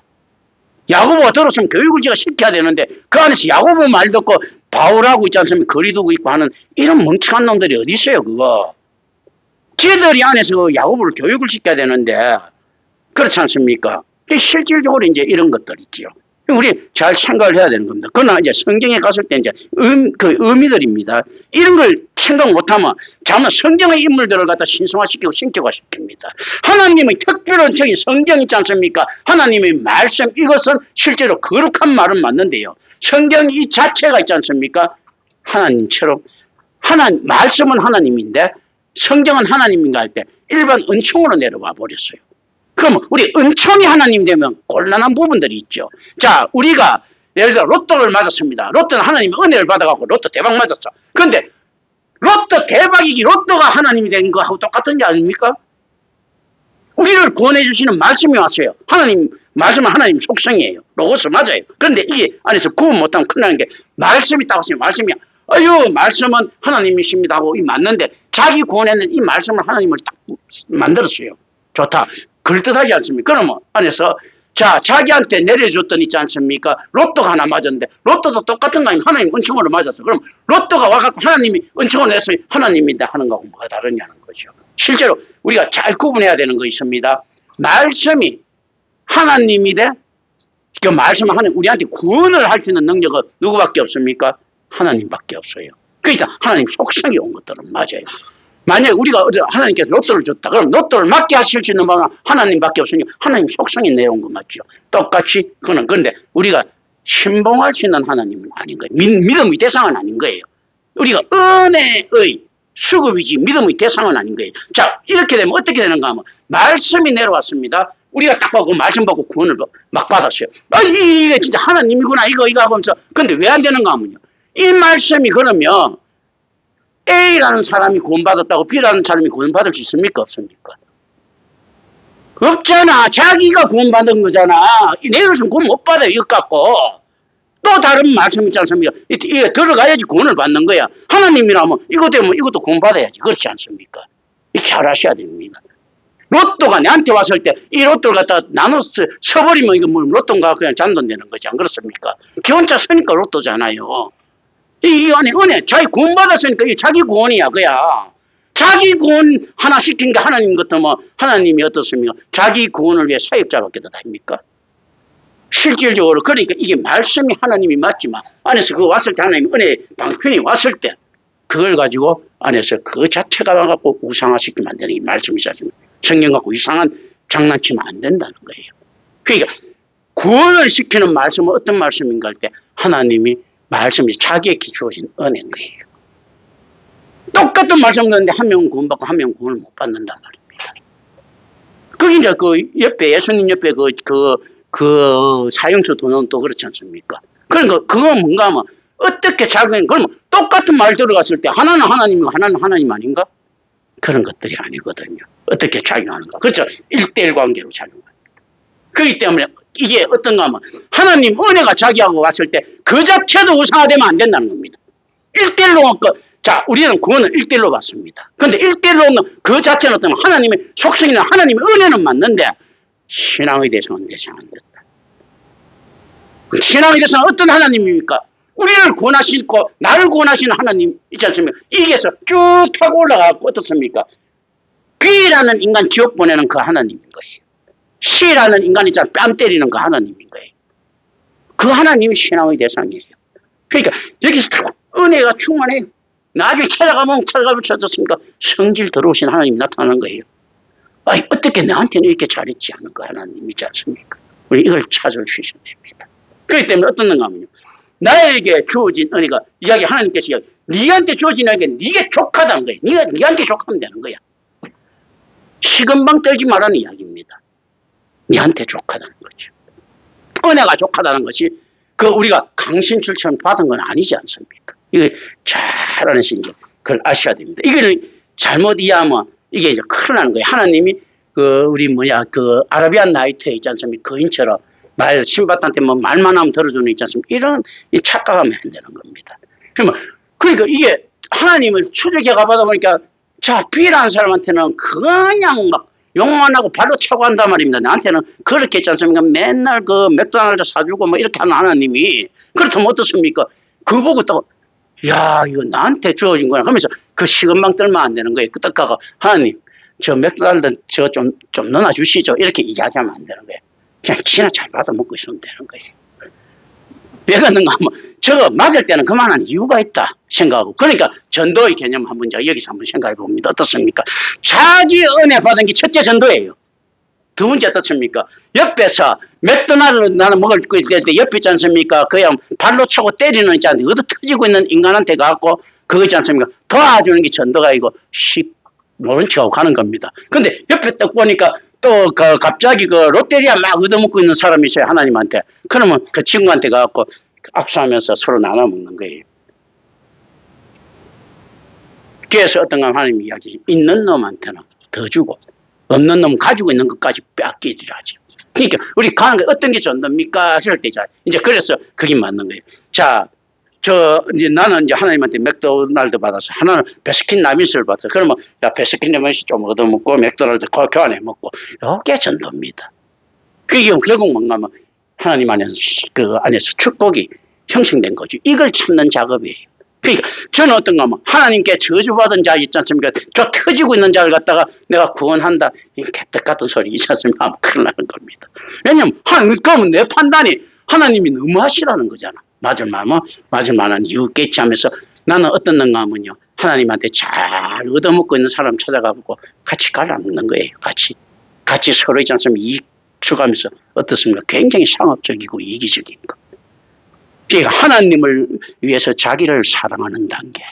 야고보가 들었으면 교육을 제가 시켜야 되는데 그 안에서 야고보 말 듣고 바울하고 있지 않습니까? 거리 두고 있고 하는 이런 멍청한 놈들이 어디 있어요, 그거. 지들이 안에서 야고보를 교육을 시켜야 되는데 그렇지 않습니까? 실질적으로 이제 이런 것들 있죠. 우리 잘 생각을 해야 되는 겁니다. 그러나 이제 성경에 갔을 때 이제 그 의미들입니다. 이런 걸 생각 못하면 자면 성경의 인물들을 갖다 신성화시키고 신격화시킵니다. 하나님의 특별한 저기 성경 있지 않습니까? 하나님의 말씀 이것은 실제로 거룩한 말은 맞는데요. 성경 이 자체가 있지 않습니까? 하나님처럼 말씀은 하나님인데 성경은 하나님인가 할 때 일반 은총으로 내려와 버렸어요. 그럼 우리 은총이 하나님 되면 곤란한 부분들이 있죠. 자, 우리가 예를 들어 로또를 맞았습니다. 로또는 하나님의 은혜를 받아갖고 로또 대박 맞았어. 그런데 로또 대박이기 로또가 하나님이 된 거하고 똑같은 게 아닙니까? 우리를 구원해 주시는 말씀이 왔어요. 말씀은 하나님 속성이에요. 로고스 맞아요. 그런데 이게 안에서 구원 못하면 큰일 나는 게 말씀이 딱 왔어요. 말씀이야. 말씀은 하나님이십니다 하고 이 맞는데 자기 구원에는 이 말씀을 하나님을 딱 만들었어요. 좋다. 그럴듯하지 않습니까? 그러면 안에서 자기한테 내려줬던 있지 않습니까? 로또가 하나 맞았는데 로또도 똑같은 거 아니면 하나님 은총으로 맞았어. 그럼 로또가 와갖고 하나님이 은총으로 내서 하나님이다 하는 거하고 뭐가 다르냐는 거죠. 실제로 우리가 잘 구분해야 되는 거 있습니다. 말씀이 하나님이 그 말씀은 하나님 우리한테 구원을 할 수 있는 능력은 누구밖에 없습니까? 하나님밖에 없어요. 그러니까 하나님 속성이 온 것들은 맞아요. 만약에 우리가 하나님께서 로또를 줬다. 그럼 로또를 맞게 하실 수 있는 방은 하나님밖에 없으니 하나님 속성이 내려온 거 맞죠. 똑같이 그런데 우리가 신봉할 수 있는 하나님은 아닌 거예요. 믿음의 대상은 아닌 거예요. 우리가 은혜의 수급이지 믿음의 대상은 아닌 거예요. 자, 이렇게 되면 어떻게 되는가 하면 말씀이 내려왔습니다. 우리가 딱 보고 말씀 받고 구원을 막 받았어요. 이게 진짜 하나님이구나 이거 하면서 근데 왜 안 되는가 하면요. 이 말씀이 그러면 A라는 사람이 구원받았다고 B라는 사람이 구원받을 수 있습니까? 없습니까? 없잖아. 자기가 구원받은 거잖아. 내일은 구원 못 받아요. 이것 갖고. 또 다른 말씀 있지 않습니까? 이게 들어가야지 구원을 받는 거야. 하나님이라면 이것 되면 이것도 구원받아야지. 그렇지 않습니까? 잘 아셔야 됩니다. 로또가 내한테 왔을 때 이 로또를 갖다 나눠서 써버리면 이거 뭐 로또인가 그냥 잔돈되는 거지. 안 그렇습니까? 기혼자 쓰니까 로또잖아요. 이 안에 은혜, 자기 구원 받았으니까 이게 자기 구원이야, 그야. 자기 구원 하나 시킨 게 하나님 같으면 하나님이 어떻습니까? 자기 구원을 위해 사역자밖에 더 다닙니까? 실질적으로 그러니까 이게 말씀이 하나님이 맞지만 안에서 그 왔을 때 하나님 은혜 방편이 왔을 때 그걸 가지고 안에서 그 자체가 갖고 우상화시키면 안 되는 게 말씀이지 않습니까? 성경 갖고 이상한 장난치면 안 된다는 거예요. 그러니까 구원을 시키는 말씀은 어떤 말씀인가 할 때 하나님이 말씀이 자기의 기초신 은혜인 거예요. 똑같은 말씀 듣는데 한 명은 구원받고 한 명은 구원을 못 받는단 말입니다. 그게 이제 그 옆에 예수님 옆에 그 사형수 도는 또 그렇지 않습니까? 그러니까 그거 뭔가 하면 어떻게 작용해? 그러면 똑같은 말 들어갔을 때 하나는 하나님이고 하나는 하나님 아닌가? 그런 것들이 아니거든요. 어떻게 작용하는가? 그렇죠? 1대1 관계로 작용합니다. 그렇기 때문에 이게 어떤가 하면 하나님 은혜가 자기하고 왔을 때 그 자체도 우상화되면 안 된다는 겁니다. 1대1로 자 우리는 구원은 1대1로 받습니다. 그런데 1대1로는 그 자체는 어떤 하나님의 속성이나 하나님의 은혜는 맞는데 신앙의 대상은 대상 안 된다. 신앙의 대상은 어떤 하나님입니까? 우리를 구원하시고 나를 구원하시는 하나님 있지 않습니까? 이게서 쭉 타고 올라가고 어떻습니까? B라는 인간 지옥 보내는 그 하나님인 것이에요. C라는 인간 있잖아 뺨 때리는 그 하나님인 거예요. 그 하나님이 신앙의 대상이에요. 그러니까 여기서 다 은혜가 충만해요. 나중에 찾아가면 찾았습니까? 성질 들어오신 하나님이 나타나는 거예요. 어떻게 나한테는 이렇게 잘했지 않은 그 하나님 있지 않습니까? 우리 이걸 찾아주셔야 됩니다. 그렇기 때문에 어떤가 하면요. 나에게 주어진 은혜가 이야기 하나님께서 이야기 네한테 주어진 은혜가 네게 족하다는 거예요. 네한테 족하면 되는 거야. 시금방 떨지 말라는 이야기입니다. 네한테 족하다는 거죠. 은혜가 족하다는 것이 우리가 강신출처럼 받은 건 아니지 않습니까? 이거 잘 아시는 게 그걸 아셔야 됩니다. 이걸 잘못 이해하면 이게 이제 큰일 나는 거예요. 하나님이 우리 아라비안 나이트에 있지 않습니까? 거인처럼 신밧한테 뭐 말만 하면 들어주는 있지 않습니까? 이런 착각하면 안 되는 겁니다. 그러니까 이게 하나님을 추적해 가보다 보니까 자, B라는 사람한테는 그냥 막 욕만 하고 발로 차고 한단 말입니다. 나한테는 그렇게 했지 않습니까? 맨날 그 맥도날드 사주고 뭐 이렇게 하는 하나님이. 그렇다면 어떻습니까? 그거 보고 또, 야, 이거 나한테 주어진 거야. 그러면서 그 시건방 떨면 안 되는 거예요. 그떡가가 하나님, 저 맥도날드 저 좀 넣어주시죠. 이렇게 이야기하면 안 되는 거예요. 그냥 지나 잘 받아 먹고 있으면 되는 거예요. 왜 그런가 하면 저거 맞을 때는 그만한 이유가 있다 생각하고, 그러니까 전도의 개념 한번 여기서 한번 생각해 봅니다. 어떻습니까? 자기 은혜 받은 게 첫째 전도예요. 두 번째 어떻습니까? 옆에서 맥도날드 나는 먹을 때 옆에 있지 않습니까? 그냥 발로 차고 때리는 있지 않습니까? 얻어 터지고 있는 인간한테 가고 그거 있지 않습니까? 도와주는 게 전도가 이거 모른 척하고 가는 겁니다. 근데 옆에 딱 보니까 또 갑자기 그 롯데리아 막 얻어먹고 있는 사람이 있어요. 하나님한테. 그러면 그 친구한테 가갖고 악수하면서 서로 나눠 먹는 거예요. 그래서 어떤가 하나님 이야기, 있는 놈한테는 더 주고 없는 놈 가지고 있는 것까지 뺏기리라지. 그러니까 우리 가는 게 어떤 게 전도입니까? 이럴 때 이제 그래서 그게 맞는 거예요. 자, 이제 나는 이제 하나님한테 맥도날드 받아서, 하나는 베스킨 라빈스를 받아서, 그러면 야 베스킨 라빈스 좀 얻어먹고 맥도날드 교환해 먹고, 이게 전도입니다. 그게 결국 뭔가 하면 하나님 안에서 그 안에서 축복이 형성된 거죠. 이걸 찾는 작업이에요. 그러니까 저는 어떤가 하면 하나님께 저주받은 자 있지 않습니까? 저 터지고 있는 자를 갖다가 내가 구원한다, 이 개떡 같은 소리 있지 않습니까? 큰일 나는 겁니다. 왜냐면 그러면 내 판단이 하나님이 너무 하시라는 거잖아. 맞을 만한 이유 있겠지 하면서 나는 어떤 놈가 하면요, 하나님한테 잘 얻어먹고 있는 사람 찾아가고 같이 갈라먹는 거예요. 같이 서로 있지 않습니까? 이익 추가하면서 어떻습니까? 굉장히 상업적이고 이기적인 거. 그러니까 하나님을 위해서 자기를 사랑하는 단계,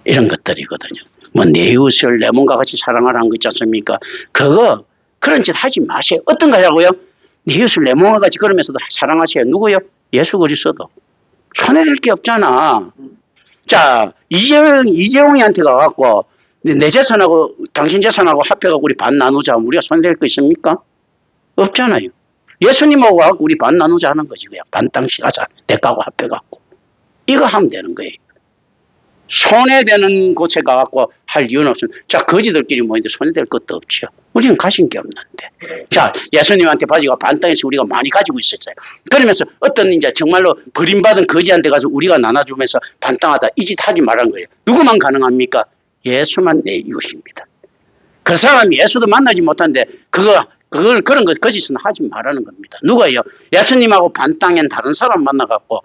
이런 것들이거든요. 뭐 내 이웃을 내 몸과 같이 사랑하라는 거 있지 않습니까? 그런 짓 하지 마세요. 어떤 거냐고요? 내 이웃을 내 몸과 같이 그러면서도 사랑하세요. 누구요? 예수 그리스도. 손해될 게 없잖아. 자, 이재용이한테 가갖고 내 재산하고 당신 재산하고 합해갖고 우리 반 나누자 하면 우리가 손해될 거 있습니까? 없잖아요. 예수님하고 가갖고 우리 반 나누자 하는 거지. 그냥 반 땅씩 하자. 내 가고 합해갖고. 이거 하면 되는 거예요. 손해되는 곳에 가갖고 할 이유는 없습니다. 자, 거지들끼리 모이는데 손해될 것도 없죠. 우리는 가진 게 없는데. 자, 예수님한테 바지가 반 땅에서 우리가 많이 가지고 있었어요. 그러면서 어떤 이제 정말로 버림받은 거지한테 가서 우리가 나눠주면서 반 땅 하다, 이 짓 하지 말라는 거예요. 누구만 가능합니까? 예수만 내 이웃입니다. 그 사람이 예수도 만나지 못한데 그런 거 거짓은 하지 말라는 겁니다. 누가요? 예수님하고 반 땅엔 다른 사람 만나갖고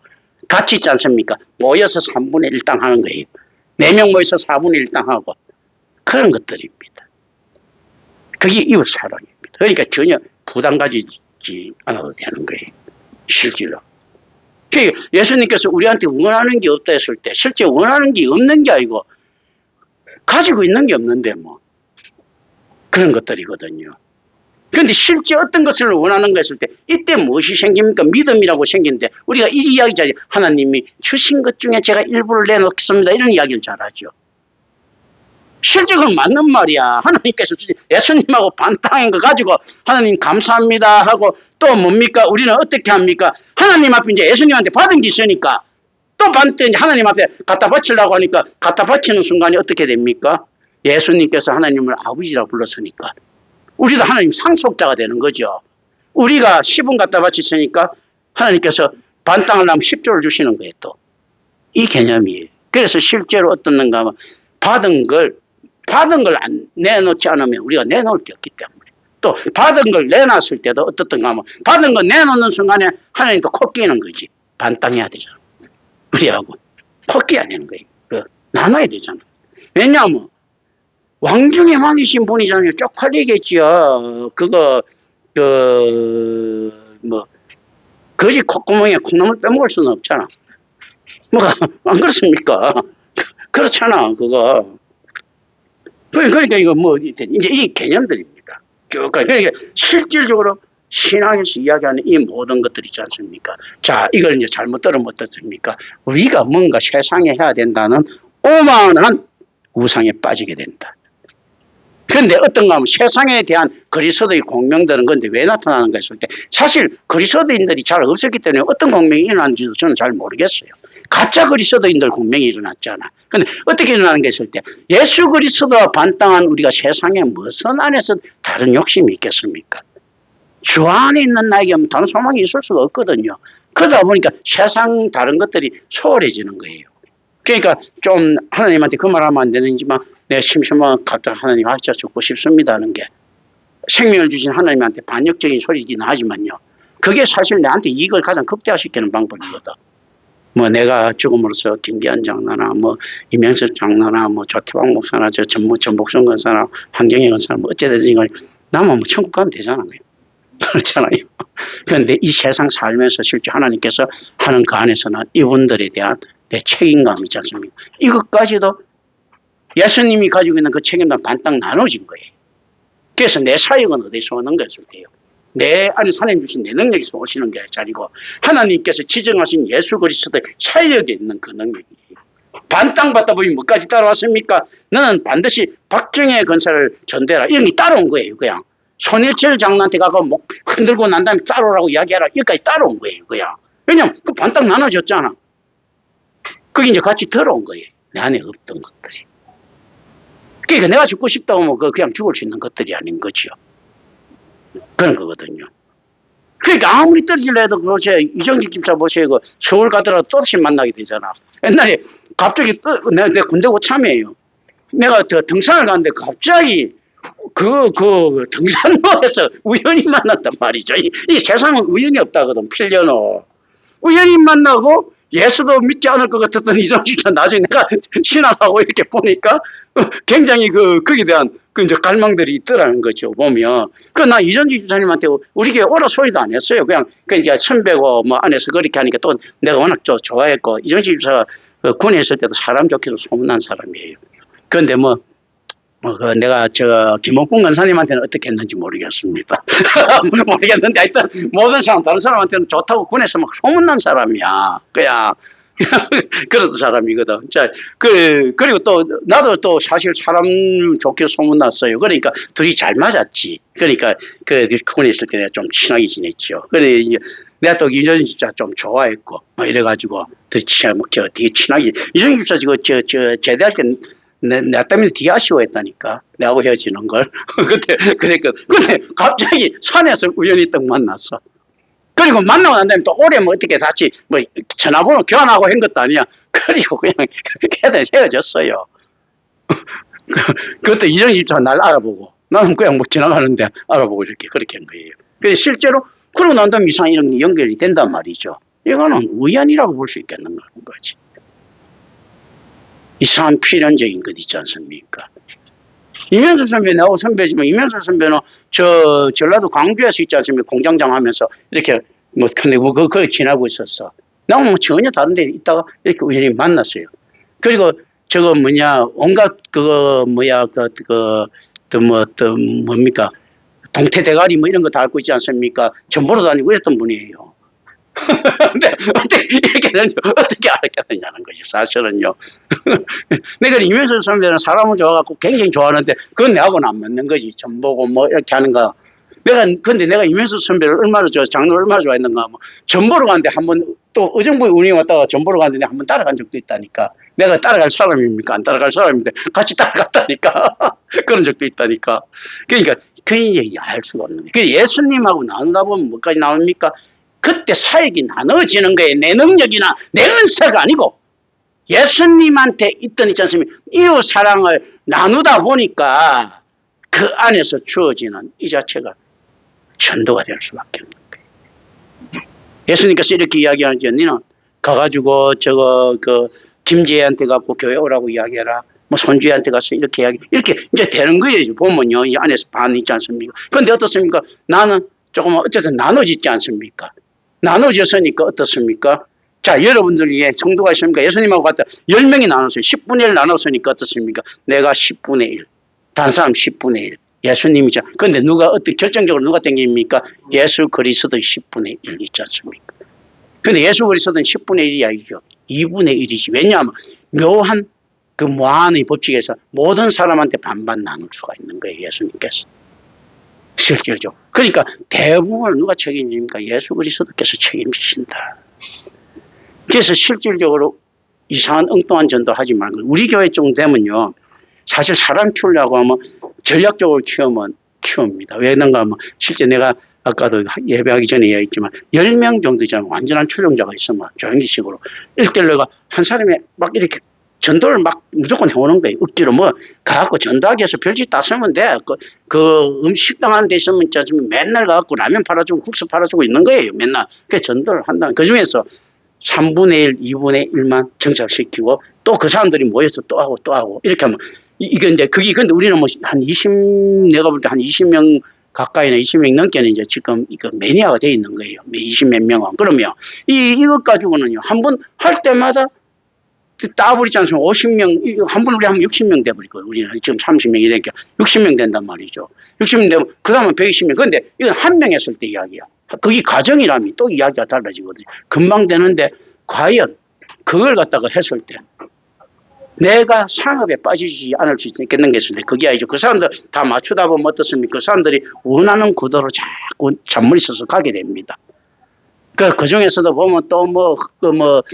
같이 있지 않습니까? 모여서 3분의 1땅 하는 거예요. 4명 모여서 4분의 1땅 하고, 그런 것들입니다. 그게 이웃 사랑입니다. 그러니까 전혀 부담 가지지 않아도 되는 거예요. 실제로. 그러니까 예수님께서 우리한테 원하는 게 없다 했을 때, 실제 원하는 게 없는 게 아니고 가지고 있는 게 없는데 뭐 그런 것들이거든요. 그런데 실제 어떤 것을 원하는 거 했을 때 이때 무엇이 생깁니까? 믿음이라고 생기는데, 우리가 이 이야기잖아요. 하나님이 주신 것 중에 제가 일부를 내놓겠습니다, 이런 이야기를 잘하죠. 실제 그건 맞는 말이야. 하나님께서 주신 예수님하고 반 땅인 거 가지고 하나님 감사합니다 하고, 또 뭡니까? 우리는 어떻게 합니까? 하나님 앞에 이제 예수님한테 받은 게 있으니까 또 반때 이제 하나님 앞에 갖다 바치려고 하니까, 갖다 바치는 순간이 어떻게 됩니까? 예수님께서 하나님을 아버지라고 불렀으니까 우리도 하나님 상속자가 되는 거죠. 우리가 10원 갖다 바쳤으니까 하나님께서 반 땅을 나면 10조를 주시는 거예요. 또 이 개념이에요. 그래서 실제로 어떤 건가 하면 받은 걸 안 내놓지 않으면 우리가 내놓을 게 없기 때문에, 또 받은 걸 내놨을 때도 어떻던가 하면 받은 걸 내놓는 순간에 하나님도 코 끼는 거지. 반 땅 해야 되잖아. 우리하고 코 끼야 되는 거예요. 나눠야 되잖아. 왜냐하면 왕 중에 왕이신 분이잖아요. 쪽팔리겠지요. 거지 콧구멍에 콩나물 빼먹을 수는 없잖아. 안 그렇습니까? 그렇잖아, 그거. 그러니까 이거 이제 이 개념들입니다. 그러니까 실질적으로 신앙에서 이야기하는 이 모든 것들이 있지 않습니까? 자, 이걸 이제 잘못 들으면 어떻습니까? 우리가 뭔가 세상에 해야 된다는 오만한 우상에 빠지게 된다. 그런데 어떤가 하면 세상에 대한 그리스도의 공명들은 근데 왜 나타나는가 했을 때, 사실 그리스도인들이 잘 없었기 때문에 어떤 공명이 일어나는지도 저는 잘 모르겠어요. 가짜 그리스도인들 분명히 일어났잖아. 근데 어떻게 일어나는 게 있을 때 예수 그리스도와 반땅한 우리가 세상에 무슨 안에서 다른 욕심이 있겠습니까? 주 안에 있는 나에게 다른 소망이 있을 수가 없거든요. 그러다 보니까 세상 다른 것들이 소홀해지는 거예요. 그러니까 좀 하나님한테 그 말하면 안 되는지만 내가 심심하면 갑자기 하나님 진짜 죽고 싶습니다 하는 게 생명을 주신 하나님한테 반역적인 소리이긴 하지만요. 그게 사실 나한테 이익을 가장 극대화시키는 방법이거든. 뭐 내가 죽음으로써 김기한 장로나 뭐 이명석 장로나 뭐 조태방 목사나 저 전복성 권사나 황경혜 권사나 뭐 어찌됐든 이걸 나만 뭐 천국 가면 되잖아요. 그렇잖아요. 그런데 이 세상 살면서 실제 하나님께서 하는 그 안에서는 이분들에 대한 내 책임감이 있지 않습니까? 이것까지도 예수님이 가지고 있는 그 책임감 반딱 나눠진 거예요. 그래서 내 사역은 어디서 오는 것일까요? 내 안에 하나님 주신 내 능력에서 오시는 게 아니고 하나님께서 지정하신 예수 그리스도의 사역에 있는 그 능력이지. 반땅 받다 보니 뭐까지 따라왔습니까? 너는 반드시 박정희 건설을 전대라. 이런 게 따라온 거예요. 그냥 손일철 장로한테 가서 목 흔들고 난 다음에 따라오라고 이야기하라. 여기까지 따라온 거예요. 그냥. 왜냐면 그 반땅 나눠졌잖아. 그게 이제 같이 들어온 거예요. 내 안에 없던 것들이. 그러니까 내가 죽고 싶다고 하면 그냥 죽을 수 있는 것들이 아닌 거죠. 그런 거거든요. 그러니까 아무리 떨어질라 해도 그러세요. 이정직 집사 보세요. 그 서울 가더라도 또다시 만나게 되잖아. 옛날에 갑자기 내가 군대 고참이에요. 내가 등산을 가는데 갑자기 그 등산로에서 우연히 만났단 말이죠. 이 세상은 우연이 없다거든. 필연어. 우연히 만나고 예수도 믿지 않을 것 같았던 이정식 집사 나중에 내가 신앙하고 이렇게 보니까 굉장히 거기에 대한 이제 갈망들이 있더라는 거죠, 보면. 나 이정식 집사님한테 우리 교회 오라 소리도 안 했어요. 그냥, 이제 선배고 뭐 안에서 그렇게 하니까 또 내가 워낙 좋아했고, 이정식 집사가 군에 있을 때도 사람 좋게도 소문난 사람이에요. 그런데 내가 김옥분 권사님한테는 어떻게 했는지 모르겠습니다. 모르겠는데 하여튼 모든 사람, 다른 사람한테는 좋다고 군에서 막 소문난 사람이야. 그냥. 그런 사람이거든. 자, 그리고 또, 나도 또 사실 사람 좋게 소문났어요. 그러니까 둘이 잘 맞았지. 그러니까 군에 있을 때 내가 좀 친하게 지냈죠. 그래, 내가 또 이정식 집사 좀 좋아했고, 이래가지고, 되게 친하게. 이정식 집사 제대할 때 나 때문에 되게 아쉬워했다니까. 내하고 헤어지는 걸. 근데 갑자기 산에서 우연히 딱 만났어. 그리고 만나고 난 다음에 또 오래 어떻게 같이 전화번호 교환하고 한 것도 아니야. 그리고 그냥 걔들 헤어졌어요. 그것도 이정식 집사가 날 알아보고 나는 그냥 지나가는데 알아보고 그렇게 한 거예요. 그래서 실제로 그러고 난 다음에 이상 이런 게 연결이 된단 말이죠. 이거는 우연이라고 볼 수 있겠는 거지. 이상한 필연적인 것 있지 않습니까? 이면수 선배, 나하고 선배지만, 이면수 선배는 전라도 광주에서 있지 않습니까? 공장장 하면서, 이렇게, 근데 그걸 지나고 있었어. 나는 전혀 다른 데 있다가 이렇게 우연히 만났어요. 그리고 온갖 뭡니까? 동태대가리 이런 거 다 앓고 있지 않습니까? 전보로 다니고 이랬던 분이에요. 근데 어떻게 알았겠느냐는 거지, 사실은요. 내가 이면수 선배는 사람을 좋아갖고 굉장히 좋아하는데, 그건 내하고는 안 맞는 거지. 전보고 이렇게 하는 거. 근데 내가 이면수 선배를 장로를 얼마나 좋아했는가 하면, 전보로 갔는데 또 의정부에 운이 왔다가 전보로 갔는데 한번 따라간 적도 있다니까. 내가 따라갈 사람입니까? 안 따라갈 사람인데, 같이 따라갔다니까. 그런 적도 있다니까. 그러니까, 그 이제 알 수가 없는 거예요. 예수님하고 나누다 보면 뭐까지 나옵니까? 그때 사역이 나눠지는 거예요. 내 능력이나 내 은사가 아니고 예수님한테 있던 있지 않습니까? 이웃 사랑을 나누다 보니까 그 안에서 주어지는 이 자체가 전도가 될 수밖에 없는 거예요. 예수님께서 이렇게 이야기하는지 너는 가가지고 김재희한테 갖고 교회 오라고 이야기해라. 손주한테 가서 이렇게 이제 되는 거예요. 보면요. 이 안에서 반 있지 않습니까? 그런데 어떻습니까? 나는 조금 어쨌든 나눠지지 않습니까? 나눠졌으니까 어떻습니까? 자, 여러분들이 성도가 있습니까? 예수님하고 같다. 10명이 나눴어요. 10분의 1 나눴으니까 어떻습니까? 내가 10분의 1. 다른 사람 10분의 1. 예수님이죠. 그런데 결정적으로 누가 땡깁니까? 예수 그리스도의 10분의 1 있지 않습니까? 그런데 예수 그리스도는 10분의 1이 아니죠. 2분의 1이지. 왜냐하면 묘한 그 무한의 법칙에서 모든 사람한테 반반 나눌 수가 있는 거예요. 예수님께서. 실질적으로. 그러니까 대부분을 누가 책임집니까? 예수 그리스도께서 책임지신다. 그래서 실질적으로 이상한 엉뚱한 전도 하지 말고 우리 교회 정도 되면요. 사실 사람 키우려고 하면 전략적으로 키웁니다. 왜 그런가 하면 실제 내가 아까도 예배하기 전에 이야기했지만 10명 정도 있잖아요. 완전한 출용자가 있으면 조용히식으로 1대1로가 한 사람이 막 이렇게 전도를 막 무조건 해오는 거예요. 억지로 뭐 가갖고 전도하기 위해서 별짓 다 쓰면 돼. 그 음식당 하는 데 있으면 맨날 가갖고 라면 팔아주고 국수 팔아주고 있는 거예요. 맨날. 그래서 전도를 한다는. 그 중에서 3분의 1, 2분의 1만 정착시키고 또 그 사람들이 모여서 또 하고 이렇게 하면 이게 이제 그게 근데 우리는 뭐 한 20, 내가 볼 때 한 20명 가까이나 20명 넘게는 이제 지금 이거 매니아가 돼 있는 거예요. 20몇 명은. 그러면 이것 가지고는요. 한 번 할 때마다 따버리지 않습니까? 50명, 한 번 우리 하면 60명 돼버리거든요. 우리는 지금 30명이니까 60명 된단 말이죠. 60명 되면 그 다음은 120명. 근데 이건 한 명 했을 때 이야기야. 그게 과정이라면 또 이야기가 달라지거든요. 금방 되는데 과연 그걸 갖다가 했을 때 내가 상업에 빠지지 않을 수 있겠는 게 있을 때 그게 아니죠. 그 사람들 다 맞추다 보면 어떻습니까? 그 사람들이 원하는 구도로 자꾸 잔머리 써서 가게 됩니다. 그 중에서도 보면 또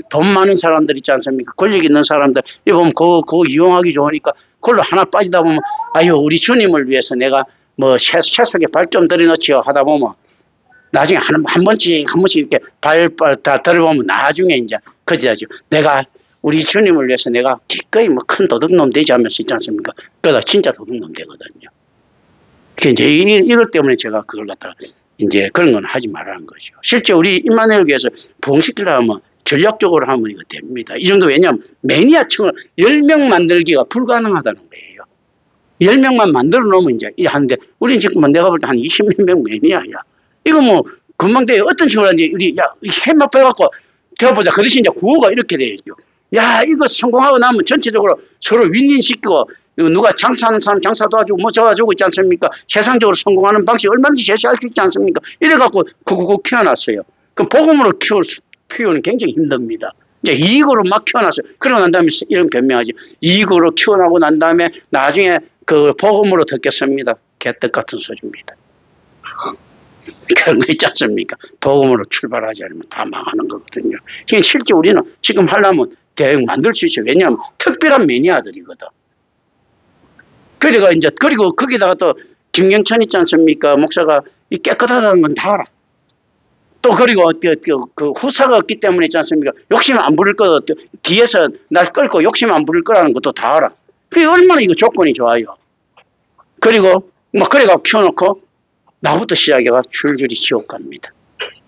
돈 많은 사람들 있지 않습니까? 권력 있는 사람들, 이 보면 그거 이용하기 좋으니까 그걸로 하나 빠지다 보면 아유, 우리 주님을 위해서 내가 뭐 채석에 발 좀 들여놓지요 하다 보면 나중에 한 번씩 이렇게 발 다 들어보면 나중에 이제 그지하죠. 내가 우리 주님을 위해서 내가 기꺼이 뭐 큰 도둑놈 되지 않으면서 있지 않습니까? 그러다 진짜 도둑놈 되거든요. 그 이제 이것 때문에 제가 그걸 갖다가 이제 그런 건 하지 말라는 거죠. 실제 우리 임마누엘 교회에서 부흥시키려면 전략적으로 하면 이거 됩니다. 이 정도 왜냐하면 매니아층을 10명 만들기가 불가능하다는 거예요. 10명만 만들어 놓으면 이제 하는데 우리는 지금 내가 볼 때 한 20몇 명 매니아야. 이거 뭐 금방 돼요. 어떤 식으로 하는지 우리 햄막 빼갖고 되어보자. 그 대신 이제 구호가 이렇게 돼야죠. 야, 이거 성공하고 나면 전체적으로 서로 윈윈시키고 누가 장사하는 사람 장사 도와주고 뭐 도와주고 있지 않습니까? 세상적으로 성공하는 방식 얼마든지 제시할 수 있지 않습니까? 이래갖고 그거 키워놨어요. 그 복음으로 키우는 굉장히 힘듭니다. 이제 이익으로 막 키워놨어요. 그러고 난 다음에 이런 변명하지. 이익으로 키워나고 난 다음에 나중에 그 복음으로 듣겠습니다. 개떡 같은 소리입니다. 그런 거 있지 않습니까? 복음으로 출발하지 않으면 다 망하는 거거든요. 그러니까 실제 우리는 지금 하려면 대응 만들 수 있어요. 왜냐하면 특별한 매니아들이거든. 그리고 거기다가 또 김경천 있지 않습니까? 목사가 이 깨끗하다는 건 다 알아. 또 그리고 그 후사가 없기 때문에 있지 않습니까? 욕심 안 부릴 거, 뒤에서 날 끌고 욕심 안 부릴 거라는 것도 다 알아. 그게 얼마나 이거 조건이 좋아요. 그리고 막 그래가 키워놓고 나부터 시작해가 줄줄이 지옥 갑니다.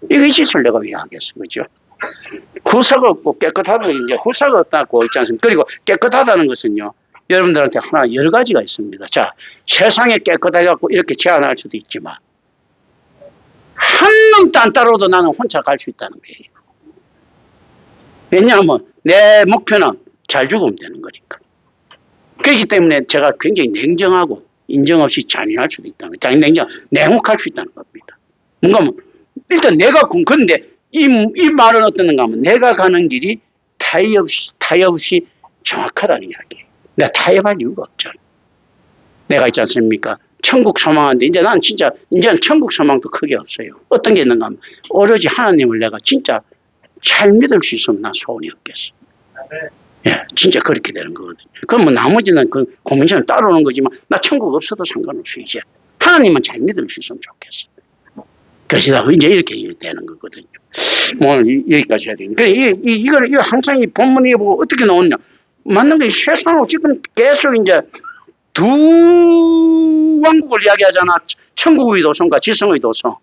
이거 이 짓을 내가 왜 하겠어, 그죠? 후사가 없고 깨끗하다고 이제 후사가 없다고 있지 않습니까? 그리고 깨끗하다는 것은요, 여러분들한테 하나 여러 가지가 있습니다. 자, 세상에 깨끗해갖고 이렇게 제안할 수도 있지만 한 놈도 안 따라오도 나는 혼자 갈 수 있다는 거예요. 왜냐하면 내 목표는 잘 죽으면 되는 거니까. 그렇기 때문에 제가 굉장히 냉정하고 인정 없이 잔인할 수도 있다는 거예요. 냉혹할 수 있다는 겁니다. 뭔가 뭐 일단 내가 그런데 이 말은 어떻는가 하면 내가 가는 길이 타협 없이 정확하다는 이야기예요. 내가 타협할 이유가 없잖아. 내가 있지 않습니까? 천국 소망하는데 이제 난 진짜 이제는 천국 소망도 크게 없어요. 어떤 게 있는가 하면 오로지 하나님을 내가 진짜 잘 믿을 수 있으면 난 소원이 없겠어. 예, 진짜 그렇게 되는 거거든요. 그럼 뭐 나머지는 그 고민처럼 따라오는 거지만 나 천국 없어도 상관없어. 이제 하나님은 잘 믿을 수 있으면 좋겠어. 그래서 이제 이렇게 되는 거거든요. 오늘 여기까지 해야 되겠네. 이걸 항상 이 본문에 보고 어떻게 나오느냐. 맞는 게 세상으로 지금 계속 이제 두 왕국을 이야기하잖아. 천국의 도성과 지성의 도성.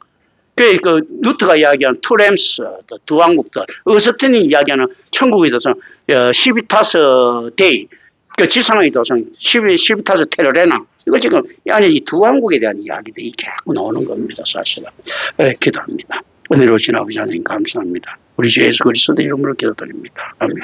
그 루트가 이야기하는 투 램스, 두 왕국들. 어스틴이 이야기하는 천국의 도성, 시비타스 데이, 그 지성의 도성, 시비타스 테러레나. 이거 지금 아니 이 두 왕국에 대한 이야기들이 자꾸 나오는 겁니다. 사실은. 기도합니다. 은혜로우신 아버지 하나님 감사합니다. 우리 주 예수 그리스도 이름으로 기도드립니다. 아멘.